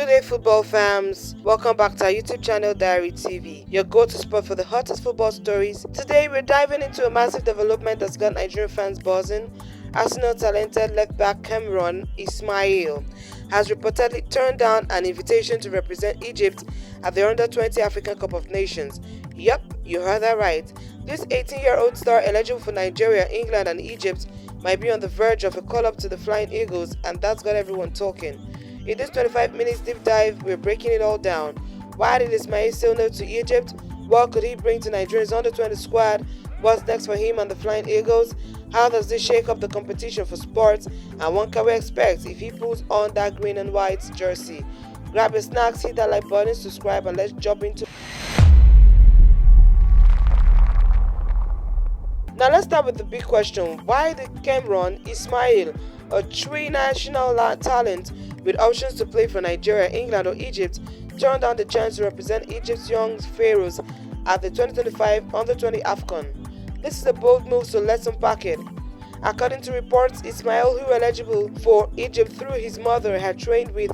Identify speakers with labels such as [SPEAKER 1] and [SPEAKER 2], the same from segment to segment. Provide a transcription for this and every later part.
[SPEAKER 1] Good day, football fans. Welcome back to our YouTube channel, Diary TV, your go-to spot for the hottest football stories. Today, we're diving into a massive development that's got Nigerian fans buzzing. Arsenal talented left-back Cameron Ismail has reportedly turned down an invitation to represent Egypt at the Under-20 African Cup of Nations. Yup, you heard that right. This 18-year-old star eligible for Nigeria, England, and Egypt might be on the verge of a call-up to the Flying Eagles, and that's got everyone talking. In this 25 minutes deep dive, we're breaking it all down. Why did Ismail say no to Egypt? What could he bring to Nigeria's under-20 squad? What's next for him and the Flying Eagles? How does this shake up the competition for sports? And what can we expect if he puts on that green and white jersey? Grab your snacks, hit that like button, subscribe, and let's jump into. Now let's start with the big question. Why did Cameron Ismail, a three-national talent with options to play for Nigeria, England, or Egypt, turn down the chance to represent Egypt's young pharaohs at the 2025 Under-20 AFCON? This is a bold move, so let's unpack it. According to reports, Ismail, who eligible for Egypt through his mother, had trained with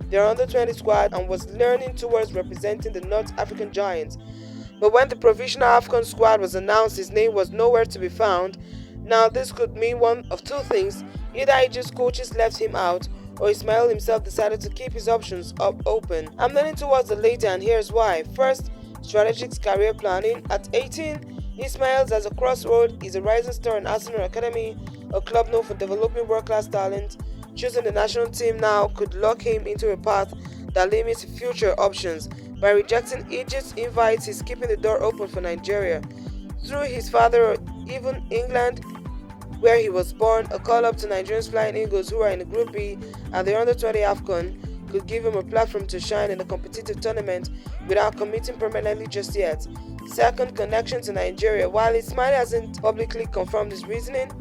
[SPEAKER 1] their Under-20 squad and was learning towards representing the North African giants. But when the provisional AFCON squad was announced, his name was nowhere to be found. Now, this could mean one of two things. Either Egypt's coaches left him out, or Ismail himself decided to keep his options open. I'm leaning towards the latter, and here's why. First, strategic career planning. At 18, Ismail's as a crossroad. He's a rising star in Arsenal Academy, a club known for developing world-class talent. Choosing the national team now could lock him into a path that limits future options. By rejecting Egypt's invites, he's keeping the door open for Nigeria. Through his father, or even England, where he was born, a call-up to Nigeria's Flying Eagles, who are in the Group B at the Under-20 AFCON, could give him a platform to shine in a competitive tournament without committing permanently just yet. Second, connection to Nigeria. While Ismail hasn't publicly confirmed his reasoning,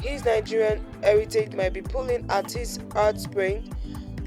[SPEAKER 1] his Nigerian heritage might be pulling at his heartstrings.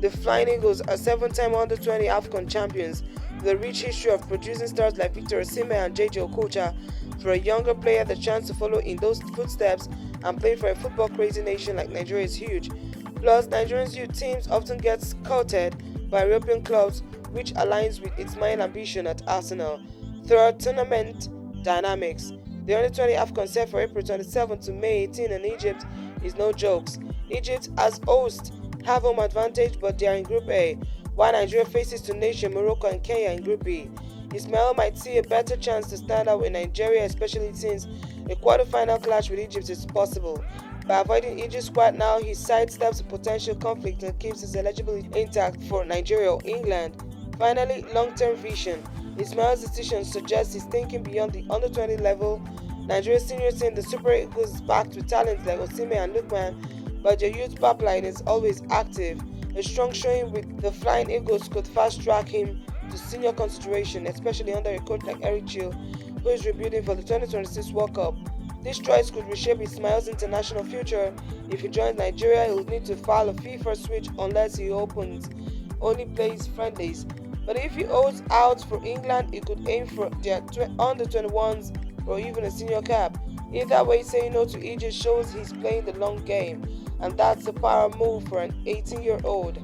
[SPEAKER 1] The Flying Eagles are 7-time Under-20 AFCON champions, with a rich history of producing stars like Victor Ismail and JJ Okocha. For a younger player, the chance to follow in those footsteps and play for a football-crazy nation like Nigeria is huge. Plus, Nigerians' youth teams often get scouted by European clubs, which aligns with Ismail's ambition at Arsenal. Third, tournament dynamics. The Under-20 AFCON set for April 27 to May 18 in Egypt is no jokes. Egypt, as host, have home advantage, but they are in Group A, while Nigeria faces Tunisia, Morocco, and Kenya in Group B. Ismail might see a better chance to stand out with Nigeria, especially since a quarter-final clash with Egypt is possible. By avoiding Egypt's squad now, he sidesteps a potential conflict and keeps his eligibility intact for Nigeria or England. Finally, long-term vision. Ismail's decision suggests he's thinking beyond the under-20 level. Nigeria's senior team, the Super Eagles, is backed with talents like Osimhen and Lukman, but their youth pipeline is always active. A strong showing with the Flying Eagles could fast-track him to senior consideration, especially under a coach like Eric Chill, who is rebuilding for the 2026 World Cup. This choice could reshape Ismail's international future. If he joins Nigeria, he will need to file a FIFA switch unless he only plays friendlies. But if he holds out for England, he could aim for their under-21s or even a senior cap. Either way, saying no to Egypt shows he's playing the long game, and that's a power move for an 18-year-old.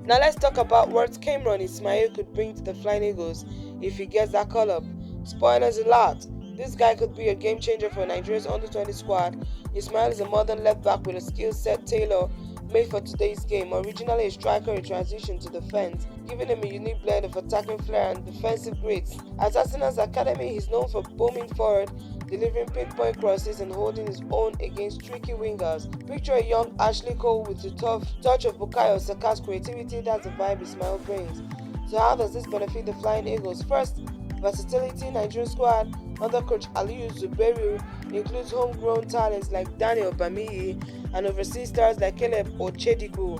[SPEAKER 1] Now let's talk about what Cameron Ismail could bring to the Flying Eagles if he gets that call-up. Spoilers alert, this guy could be a game changer for Nigeria's under-20 squad. Ismail is a modern left-back with a skill set tailor-made for today's game. Originally a striker, he transitioned to defense, giving him a unique blend of attacking flair and defensive grit. At Arsenal's academy, he's known for booming forward, delivering pinpoint crosses and holding his own against tricky wingers. Picture a young Ashley Cole with the tough touch of Bukayo Saka's creativity. That's the vibe Ismail brings. So how does this benefit the Flying Eagles? First, versatility. Nigerian squad under coach Aliyu Zubairu includes homegrown talents like Daniel Bamiyi and overseas stars like Caleb Ochediku.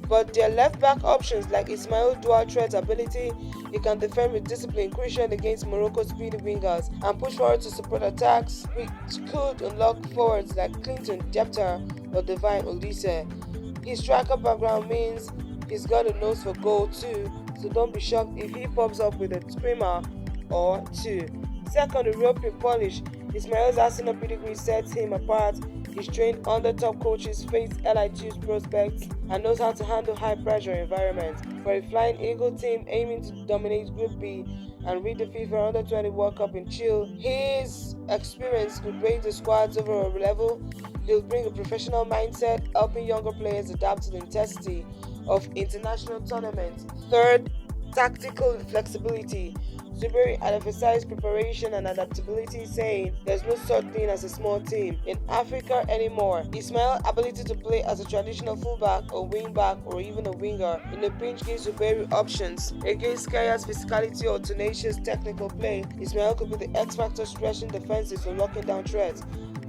[SPEAKER 1] But their left-back options like Ismail's dual threat ability, he can defend with discipline, crucial against Morocco's speedy wingers, and push forward to support attacks, which could unlock forwards like Clinton Depter or Divine Olise. His striker background means he's got a nose for goal too, so don't be shocked if he pops up with a screamer or two. Second, European polish. Ismail's Arsenal pedigree sets him apart. He's trained under top coaches, faced LIG's prospects, and knows how to handle high-pressure environments. For a Flying Eagle team aiming to dominate Group B and reach the FIFA Under-20 World Cup in Chile, his experience could raise the squad's overall level. He'll bring a professional mindset, helping younger players adapt to the intensity of international tournaments. Third, tactical flexibility. Zuberi had emphasized preparation and adaptability, saying there's no such thing as a small team in Africa anymore. Ismail's ability to play as a traditional fullback, a wingback, or even a winger in the pinch gives Zuberi options. Against Kenya's physicality or tenacious technical play, Ismail could be the X-factor stretching defenses or locking down threats.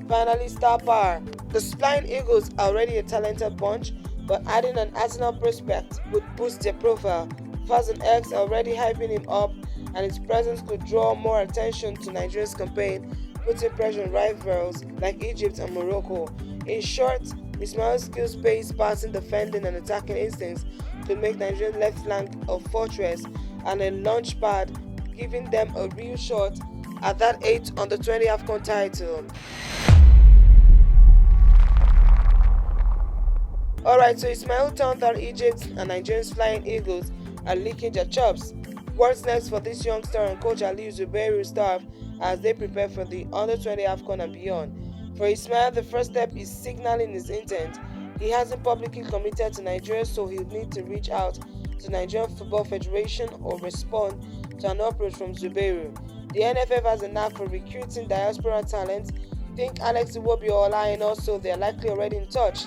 [SPEAKER 1] Finally, star power. The Flying Eagles are already a talented bunch, but adding an Arsenal prospect would boost their profile. Faz and X are already hyping him up, and his presence could draw more attention to Nigeria's campaign, putting pressure on rivals like Egypt and Morocco. In short, Ismail's skills based passing, defending, and attacking instincts could make Nigeria's left flank a fortress and a launch pad, giving them a real shot at that 8 Under-20 AFCON title. Alright, so Ismail turned down Egypt and Nigeria's Flying Eagles are licking their chops. What's next for this youngster and coach Aliyu Zuberi's staff as they prepare for the Under-20 AFCON and beyond? For Ismail, the first step is signaling his intent. He hasn't publicly committed to Nigeria, so he'll need to reach out to Nigerian Football Federation or respond to an approach from Zuberi. The NFF has a knack for recruiting diaspora talent. Think Alex Iwobi and also they're likely already in touch.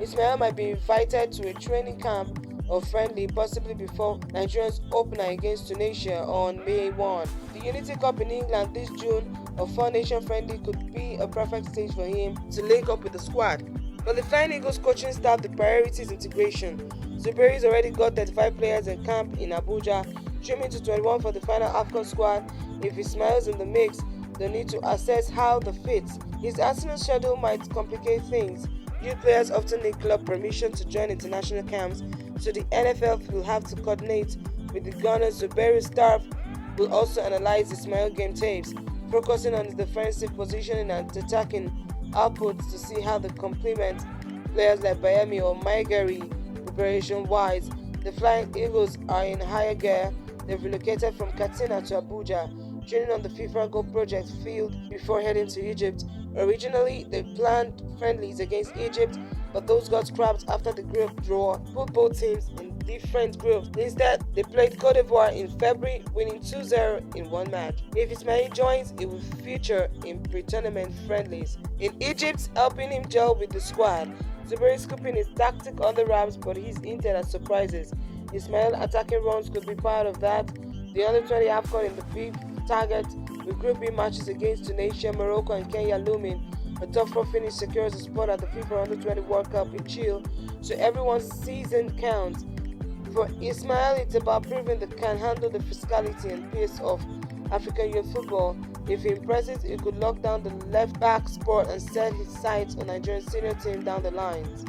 [SPEAKER 1] Ismail might be invited to a training camp or friendly possibly before Nigeria's opener against Tunisia on May 1. The Unity Cup in England this June, a four-nation friendly, could be a perfect stage for him to link up with the squad. For the Flying Eagles coaching staff, the priority is integration. Zuberi's already got 35 players in camp in Abuja, trimming to 21 for the final AFCON squad. If Ismail's in the mix, they need to assess how the fits. His Arsenal schedule might complicate things. Youth players often need club permission to join international camps, so the NFL will have to coordinate with the Gunners. Zuberi's staff will also analyze Ismail game tapes, focusing on his defensive positioning and attacking outputs to see how they complement players like Bayemi or Maigari. Preparation-wise, the Flying Eagles are in higher gear. They've relocated from Katsina to Abuja, training on the FIFA Go Project field before heading to Egypt. Originally, they planned friendlies against Egypt, but those got scrapped after the group draw put both teams in different groups. Instead, they played Cote d'Ivoire in February, winning 2-0 in one match. If Ismail joins, it will feature in pre-tournament friendlies in Egypt, helping him gel with the squad. Zuberi scooping his tactic on the wraps, but he's hinted at surprises. Ismail attacking runs could be part of that. The Under-20 AFCON in the big target, with Group B matches against Tunisia, Morocco, and Kenya looming. A top 4 finish secures a spot at the FIFA Under-20 World Cup in Chile, so everyone's season counts. For Ismail, it's about proving they can handle the physicality and pace of African youth football. If he impresses, he could lock down the left-back spot and set his sights on Nigerian senior team down the lines.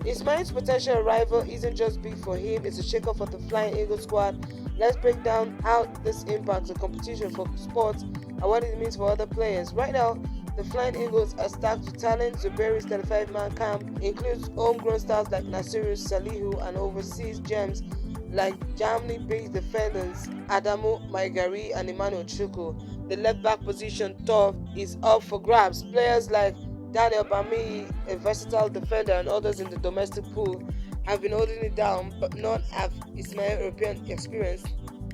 [SPEAKER 1] Ismail's potential arrival isn't just big for him, it's a shake-up for the Flying Eagle squad. Let's break down how this impacts the competition for sports and what it means for other players. Right now, the Flying Eagles are stacked with talent. Zuberi's 35-man camp includes homegrown stars like Nasiru Salihu and overseas gems like Germany-based defenders Adamu Maigari and Emmanuel Chukwu. The left-back position top is up for grabs. Players like Daniel Bami, a versatile defender, and others in the domestic pool have been holding it down, but none have Ismail European experience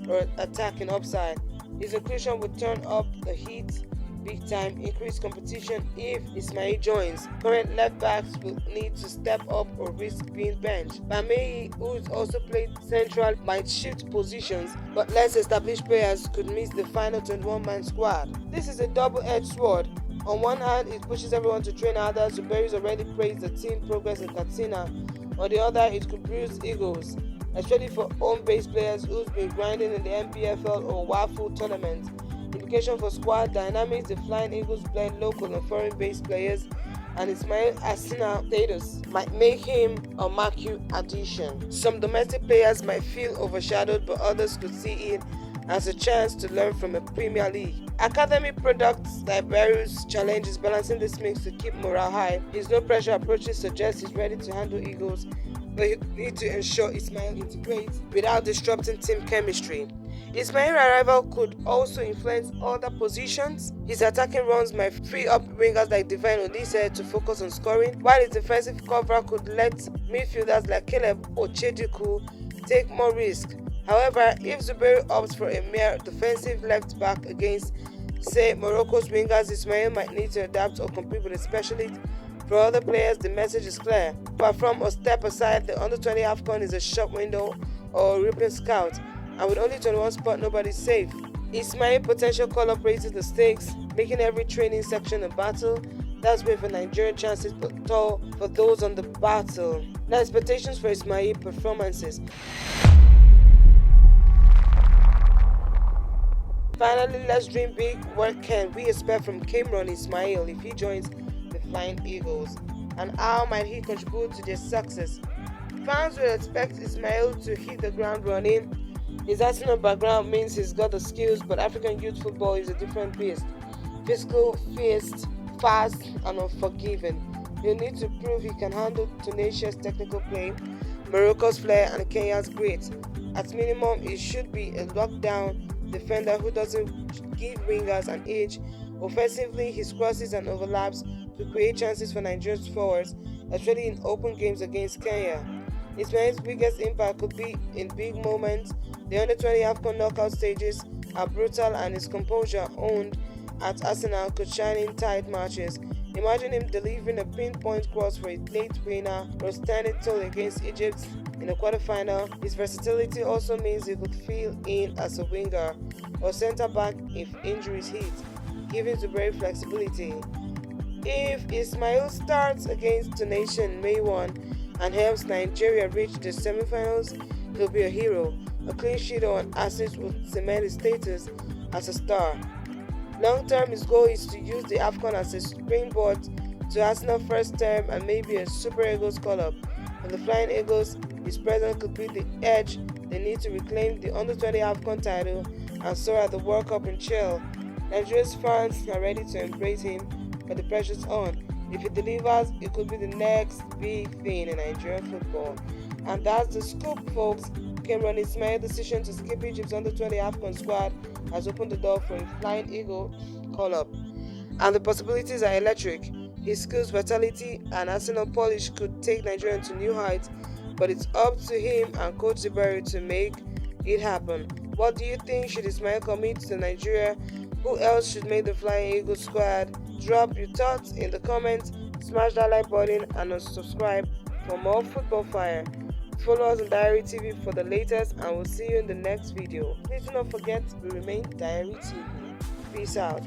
[SPEAKER 1] or attacking upside. His inclusion would turn up the heat big time, increase competition if Ismail joins. Current left backs will need to step up or risk being benched. Bami, who's also played central, might shift positions, but less established players could miss the final 21-man squad. This is a double-edged sword. On one hand, it pushes everyone to train harder. Zuberi's already praised the team progress in Katsina. On the other, it could bruise egos, especially for home-based players who's been grinding in the MPFL or WAFU tournaments. Implication for squad dynamics: the Flying Eagles blend local and foreign-based players, and Ismail Arsenal status might make him a marquee addition. Some domestic players might feel overshadowed, but others could see it as a chance to learn from a Premier League. Academy products like Beru's challenge is balancing this mix to keep morale high. His no pressure approach suggests he's ready to handle egos, but he need to ensure Ismail integrates without disrupting team chemistry. Ismail's arrival could also influence other positions. His attacking runs might free up wingers like Divine Olise to focus on scoring, while his defensive cover could let midfielders like Caleb Ochediku take more risk. However, if Zuberi opts for a mere defensive left back against, say, Morocco's wingers, Ismail might need to adapt or compete with a specialist. For other players, the message is clear. Perform or step aside. The Under-20 AFCON is a shop window or a European scout, and with only 21 spots, nobody's safe. Ismail potential call-up raises the stakes, making every training section a battle. That's where for Nigerian chances but tall for those on the battle. Now, expectations for Ismail performances. Finally, let's dream big. What can we expect from Cameron Ismail if he joins the Flying Eagles? And how might he contribute to their success? Fans will expect Ismail to hit the ground running. His Arsenal background means he's got the skills, but African youth football is a different beast. Physical, fierce, fast, and unforgiving. He'll need to prove he can handle tenacious technical play, Morocco's flair, and Kenya's grit. At minimum, he should be a lockdown defender who doesn't give wingers an edge. Offensively, his crosses and overlaps to create chances for Nigeria's forwards, especially in open games against Kenya. Ismail's biggest impact could be in big moments. The Under-20 AFCON knockout stages are brutal, and his composure owned at Arsenal could shine in tight matches. Imagine him delivering a pinpoint cross for a late winner or standing tall against Egypt in a quarterfinal. His versatility also means he could fill in as a winger or centre back if injuries hit, giving Zuberi flexibility. If Ismail starts against Tunisia in May 1 and helps Nigeria reach the semi-finals, he'll be a hero. A clean sheet or an assist would cement his status as a star. Long-term, his goal is to use the AFCON as a springboard to Arsenal's first term and maybe a Super Eagles call-up. For the Flying Eagles, his presence could be the edge they need to reclaim the Under-20 AFCON title and soar at the World Cup in Chile. Nigeria's fans are ready to embrace him, but the pressure's on. If he delivers, it could be the next big thing in Nigerian football. And that's the scoop, folks. Cameron Ismail's decision to skip Egypt's Under-20 AFCON squad has opened the door for a Flying Eagle call-up. And the possibilities are electric. His skills, vitality, and Arsenal polish could take Nigeria to new heights, but it's up to him and Coach Zuberi to make it happen. What do you think? Should Ismail commit to Nigeria? Who else should make the Flying Eagle squad? Drop your thoughts in the comments, smash that like button, and subscribe for more football fire. Follow us on Diary TV for the latest, and we'll see you in the next video. Please do not forget, we remain Diary TV. Peace out.